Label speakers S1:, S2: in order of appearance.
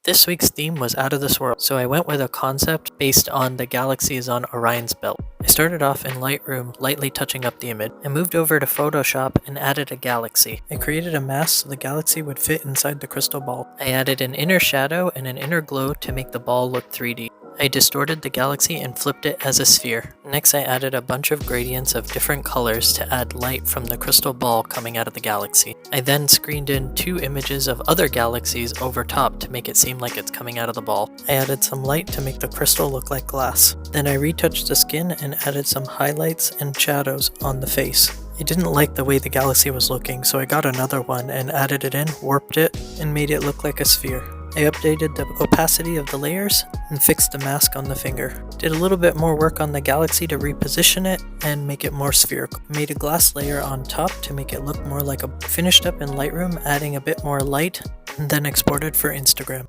S1: This week's theme was out of this world, so I went with a concept based on the galaxies on Orion's belt. I started off in Lightroom, lightly touching up the image. I moved over to Photoshop and added a galaxy. I created a mask so the galaxy would fit inside the crystal ball. I added an inner shadow and an inner glow to make the ball look 3D. I distorted the galaxy and flipped it as a sphere. Next, I added a bunch of gradients of different colors to add light from the crystal ball coming out of the galaxy. I then screened in 2 images of other galaxies over top to make it seem like it's coming out of the ball. I added some light to make the crystal look like glass. Then I retouched the skin and added some highlights and shadows on the face. I didn't like the way the galaxy was looking, so I got another one and added it in, warped it, and made it look like a sphere. I updated the opacity of the layers and fixed the mask on the finger. Did a little bit more work on the galaxy to reposition it and make it more spherical. Made a glass layer on top to make it look more like a finished up in Lightroom, adding a bit more light, and then exported for Instagram.